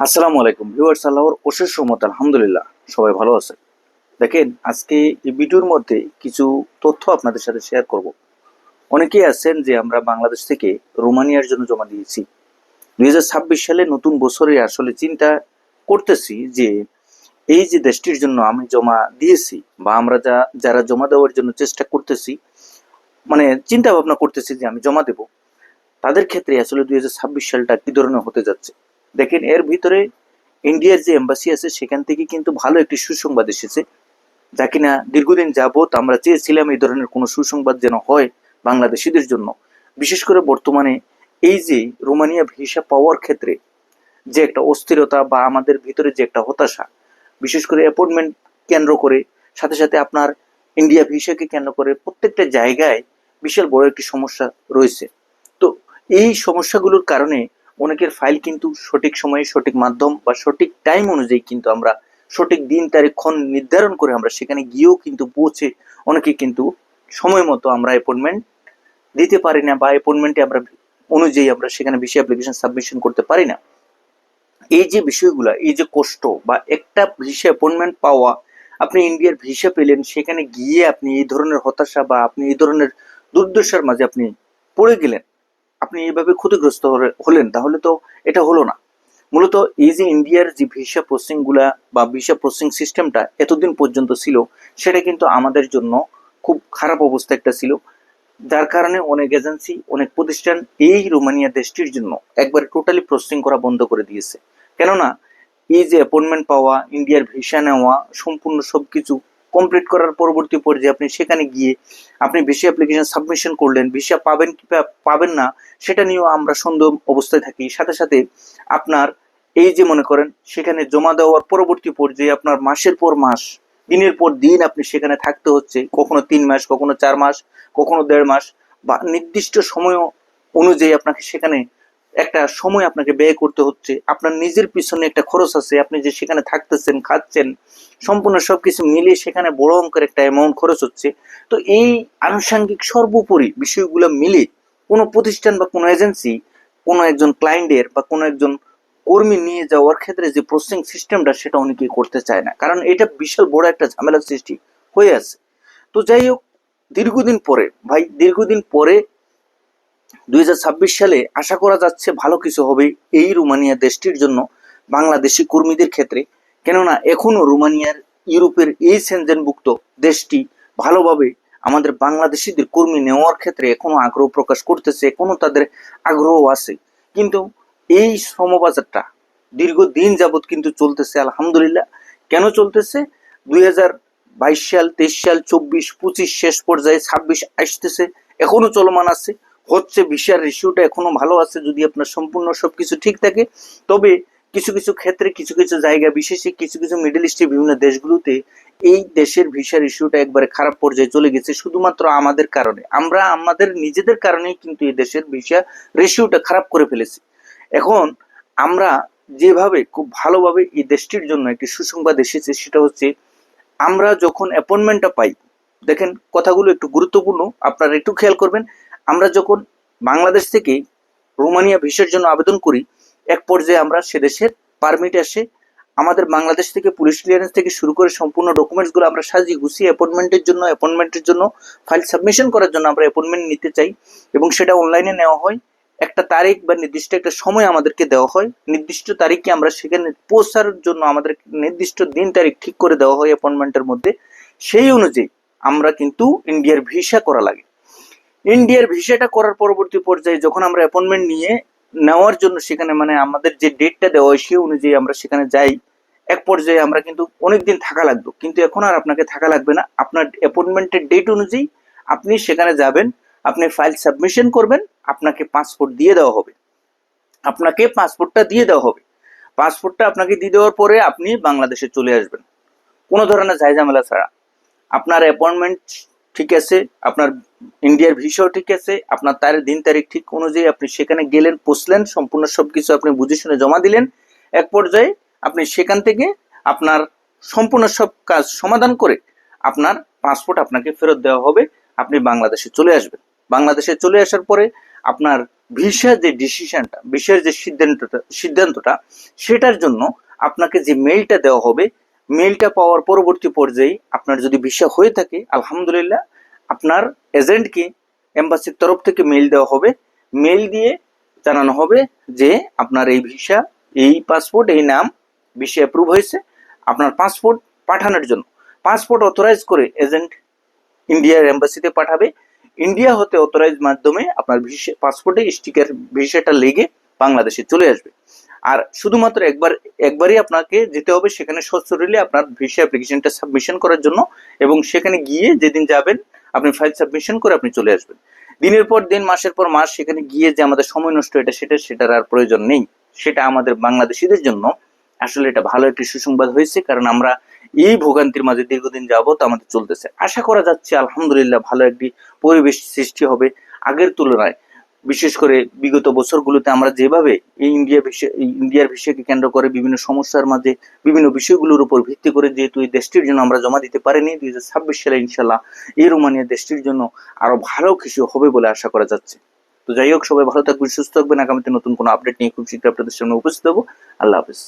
আসসালামু আলাইকুম ভিউয়ার্স, আল্লাহর অশেষ রহমত, আলহামদুলিল্লাহ সবাই ভালো আছে। দেখেন, আজকে এই ভিডিওর মধ্যে কিছু তথ্য আপনাদের সাথে শেয়ার করব। অনেকেই আছেন যে আমরা বাংলাদেশ থেকে রোমানিয়ার জন্য জমা দিয়েছি। 2026 সালে নতুন বছরে আসলে চিন্তা করতেছি যে এই যে দেশটির জন্য আমি জমা দিয়েছি বা আমরা যারা জমা দেওয়ার জন্য চেষ্টা করতেছি, মানে চিন্তা ভাবনা করতেছি যে আমি জমা দেব, তাদের ক্ষেত্রে আসলে 2026 সালটা কি ধরনের হতে যাচ্ছে। দেখেন, এর ভিতরে ইন্ডিয়ার যে এম্বাসি আছে সেখান থেকে কিন্তু ভালো একটি সুসংবাদ এসেছে, যা কিনা দীর্ঘদিন যাবত আমরা চেয়েছিলাম এই ধরনের কোনো সুসংবাদ যেন হয় বাংলাদেশিদের জন্য। বিশেষ করে বর্তমানে এই যে রোমানিয়া ভিসা পাওয়ার ক্ষেত্রে যে একটা অস্থিরতা বা আমাদের ভিতরে যে একটা হতাশা, বিশেষ করে অ্যাপয়েন্টমেন্ট কেন্দ্র করে, সাথে সাথে আপনার ইন্ডিয়া ভিসাকে কেন্দ্র করে প্রত্যেকটা জায়গায় বিশাল বড় একটি সমস্যা রয়েছে। তো এই সমস্যাগুলোর কারণে অনেকের ফাইল কিন্তু সঠিক সময়ে সঠিক মাধ্যম বা সঠিক টাইম অনুযায়ী কিন্তু আমরা সঠিক দিন তারিখ ক্ষণ নির্ধারণ করে আমরা সেখানে গিয়েও কিন্তু পৌঁছে অনেকে কিন্তু সময় মতো আমরা অ্যাপয়েন্টমেন্ট দিতে পারি না বা অ্যাপয়েন্টমেন্টে আমরা অনুযায়ী আমরা সেখানে ভিসা অ্যাপ্লিকেশন সাবমিশন করতে পারি না। এই যে বিষয়গুলা, এই যে কষ্ট বা একটা ভিসা অ্যাপয়েন্টমেন্ট পাওয়া, আপনি ইন্ডিয়ার ভিসা পেলেন, সেখানে গিয়ে আপনি এই ধরনের হতাশা বা আপনি এই ধরনের দুর্দশার মাঝে আপনি পড়ে গেলেন, আপনি এইভাবে ক্ষতিগ্রস্ত হলেন, তাহলে তো এটা হলো না। মূলত এই যে ইন্ডিয়ার যে ভিসা প্রসেসিং গুলা বা ভিসা প্রসেসিং সিস্টেমটা এতদিন পর্যন্ত ছিল, সেটা কিন্তু আমাদের জন্য খুব খারাপ অবস্থা একটা ছিল, যার কারণে অনেক এজেন্সি, অনেক প্রতিষ্ঠান এই রোমানিয়া দেশটির জন্য একবারে টোটালি প্রসেসিং করা বন্ধ করে দিয়েছে। কেননা এই যে অ্যাপয়েন্টমেন্ট পাওয়া, ইন্ডিয়ার ভিসা নেওয়া, সম্পূর্ণ সবকিছু কমপ্লিট করার পরবর্তী পর্যায়ে আপনি সেখানে গিয়ে আপনি ভিসা অ্যাপ্লিকেশন সাবমিশন করলেন, ভিসা পাবেন কি পাবেন না সেটা নিয়েও আমরা সন্দেহ অবস্থায় থাকি। সাথে সাথে আপনার এই যে মনে করেন সেখানে জমা দেওয়ার পরবর্তী পর্যায়ে আপনার মাসের পর মাস, দিনের পর দিন আপনি সেখানে থাকতে হচ্ছে, কখনো 3 মাস, কখনো 4 মাস, কখনো 1.5 মাস, বা নির্দিষ্ট সময় অনুযায়ী আপনাকে সেখানে একটা সময় আপনাকে ব্যয় করতে হচ্ছে। আপনার নিজের পিছনে একটা খরচ আছে, আপনি যে সেখানে থাকতেছেন, খাচ্ছেন, সম্পূর্ণ সবকিছু মিলিয়ে সেখানে বড় অঙ্কের একটা অ্যামাউন্ট খরচ হচ্ছে। তো এই আনুষঙ্গিক সর্বোপরি বিষয়গুলো মিলে কোনো প্রতিষ্ঠান বা কোনো এজেন্সি কোনো একজন ক্লায়েন্টের বা কোনো একজন কর্মী নিয়ে যাওয়ার ক্ষেত্রে যে প্রসেসিং সিস্টেমটা, সেটা অনেকেই করতে চায় না, কারণ এটা বিশাল বড় একটা ঝামেলার সৃষ্টি হয়ে আছে। তো যাই হোক, দীর্ঘদিন পরে 2026 সালে আশা করা যাচ্ছে ভালো কিছু হবে এই রোমানিয়া দেশটির জন্য, বাংলাদেশি কর্মীদের ক্ষেত্রে। কেননা এখনো রোমানিয়ার ইউরোপের এই সেনজেনভুক্ত দেশটি ভালোভাবে আমাদের বাংলাদেশিদের কর্মী নেওয়ার ক্ষেত্রে এখনো আগ্রহ প্রকাশ করতেছে, এখনো তাদের আগ্রহ আছে। কিন্তু এই শ্রমবাজারটা দীর্ঘদিন যাবৎ কিন্তু চলতেছে, আলহামদুলিল্লাহ। কেন চলতেছে? 2022 সাল, 23 সাল, 24, 25 শেষ পর্যায়ে 26 আসতেছে, এখনো চলমান আছে, হচ্ছে। ভিসার রেশিওটা এখনো ভালো আছে যদি আপনার সম্পূর্ণ সবকিছু ঠিক থাকে। তবে কিছু কিছু ক্ষেত্রে, কিছু কিছু জায়গা বিশেষে, কিছু কিছু মিডল ইস্টের বিভিন্ন দেশগুলোতে এই দেশের ভিসা রেশিওটা একবারে খারাপ পর্যায়ে চলে গেছে, শুধুমাত্র আমাদের কারণে। আমরা আমাদের নিজেদের কারণেই কিন্তু এই দেশের ভিসা রেশিওটা খারাপ করে ফেলেছি। এখন আমরা যেভাবে খুব ভালোভাবে এই দেশটির জন্য একটি সুসংবাদ এসেছে, সেটা হচ্ছে আমরা যখন অ্যাপয়েন্টমেন্টটা পাই, দেখেন কথাগুলো একটু গুরুত্বপূর্ণ, আপনারা একটু খেয়াল করবেন। আমরা যখন বাংলাদেশ থেকে রোমানিয়া ভিসার জন্য আবেদন করি, এক পর্যায়ে আমরা সে দেশের পারমিট আসে, আমাদের বাংলাদেশ থেকে পুলিশ ক্লিয়ারেন্স থেকে শুরু করে সম্পূর্ণ ডকুমেন্টসগুলো আমরা সাজিয়ে গুছিয়ে অ্যাপয়েন্টমেন্টের জন্য ফাইল সাবমিশন করার জন্য আমরা অ্যাপয়েন্টমেন্ট নিতে চাই, এবং সেটা অনলাইনে নেওয়া হয়। একটা তারিখ বা নির্দিষ্ট একটা সময় আমাদেরকে দেওয়া হয়, নির্দিষ্ট তারিখে আমরা সেখানে পৌঁছার জন্য আমাদের নির্দিষ্ট দিন তারিখ ঠিক করে দেওয়া হয় অ্যাপয়েন্টমেন্টের মধ্যে। সেই অনুযায়ী আমরা কিন্তু ইন্ডিয়ার ভিসা করা লাগে। ইন্ডিয়ার ভিসাটা করার পরবর্তী পর্যায়ে যখন আমরা অ্যাপয়েন্টমেন্ট নিয়ে নেওয়ার জন্য সেখানে, মানে আমাদের যে ডেটটা দেওয়া হয় সেই অনুযায়ী আমরা সেখানে যাই, এক পর্যায়ে আমরা কিন্তু অনেকদিন থাকা লাগতো, কিন্তু এখন আর আপনাকে থাকা লাগবে না। আপনার অ্যাপয়েন্টমেন্টের ডেট অনুযায়ী আপনি সেখানে যাবেন, আপনি ফাইল সাবমিশন করবেন, আপনাকে পাসপোর্ট দিয়ে দেওয়া হবে, আপনাকে পাসপোর্টটা দিয়ে দেওয়া হবে। পাসপোর্টটা আপনাকে দিয়ে দেওয়ার পরে আপনি বাংলাদেশে চলে আসবেন কোনো ধরনের ঝামেলা ছাড়া। আপনার অ্যাপয়েন্টমেন্ট ঠিক আছে, আপনার ইন্ডিয়ার ভিসাও ঠিক আছে, আপনার দিন তারিখ ঠিক অনুযায়ী আপনি সেখানে গেলেন, পৌঁছলেন, সম্পূর্ণ সবকিছু আপনি বুঝে শুনে জমা দিলেন। এক পর্যায়ে আপনি সেখান থেকে আপনার সম্পূর্ণ সব কাজ সমাধান করে আপনার পাসপোর্ট আপনাকে ফেরত দেওয়া হবে, আপনি বাংলাদেশে চলে আসবেন। বাংলাদেশে চলে আসার পরে আপনার ভিসা যে ডিসিশনটা, ভিসার যে সিদ্ধান্তটা সেটার জন্য আপনাকে যে মেইলটা দেওয়া হবে, মেইলটা পাওয়ার পরবর্তী পর্যায়ে আপনার যদি ভিসা হয়ে থাকে আলহামদুলিল্লাহ, আপনার এজেন্টকে এম্বাসির তরফ থেকে মেইল দেওয়া হবে। মেইল দিয়ে জানানো হবে যে আপনার এই ভিসা, এই পাসপোর্ট, এই নাম, ভিসা অ্যাপ্রুভ হয়েছে। আপনার পাসপোর্ট পাঠানোর জন্য পাসপোর্ট অথরাইজ করে এজেন্ট ইন্ডিয়ার এম্বাসিতে পাঠাবে। ইন্ডিয়া হতে অথরাইজ মাধ্যমে আপনার ভিসা, পাসপোর্টে স্টিকার ভিসাটা লেগে বাংলাদেশে চলে আসবে। আর শুধুমাত্র একবারই আপনাকে যেতে হবে সেখানে সশরীরে আপনার ভিসা অ্যাপ্লিকেশনটা সাবমিশন করার জন্য, এবং সেখানে গিয়ে যেদিন যাবেন আপনি ফাইল সাবমিশন করে আপনি চলে আসবেন। দিনের পর দিন, মাসের পর মাস সেখানে গিয়ে যে আমাদের সময় নষ্ট, সেটার আর প্রয়োজন নেই। সেটা আমাদের বাংলাদেশিদের জন্য আসলে এটা ভালো একটি সুসংবাদ হয়েছে, কারণ আমরা এই ভোগান্তির মাঝে দীর্ঘদিন যাবত আমাদের চলতেছে। আশা করা যাচ্ছে আলহামদুলিল্লাহ ভালো একটি পরিবেশ সৃষ্টি হবে আগের তুলনায়। বিশেষ করে বিগত বছরগুলোতে আমরা যেভাবে এই ইন্ডিয়ার বিষয়কে কেন্দ্র করে বিভিন্ন সমস্যার মাঝে বিভিন্ন বিষয়গুলোর উপর ভিত্তি করে যেহেতু এই দেশটির জন্য আমরা জমা দিতে পারিনি, 2026 সালে ইনশাল্লাহ এই রোমানিয়া দেশটির জন্য আরো ভালো কিছু হবে বলে আশা করা যাচ্ছে। তো যাই হোক, সবাই ভালো থাকবেন, সুস্থ থাকবেন। আগামীতে নতুন কোনো আপডেট নিয়ে খুব শীঘ্র আপনাদের সামনে উপস্থিত হবো। আল্লাহ হাফেজ।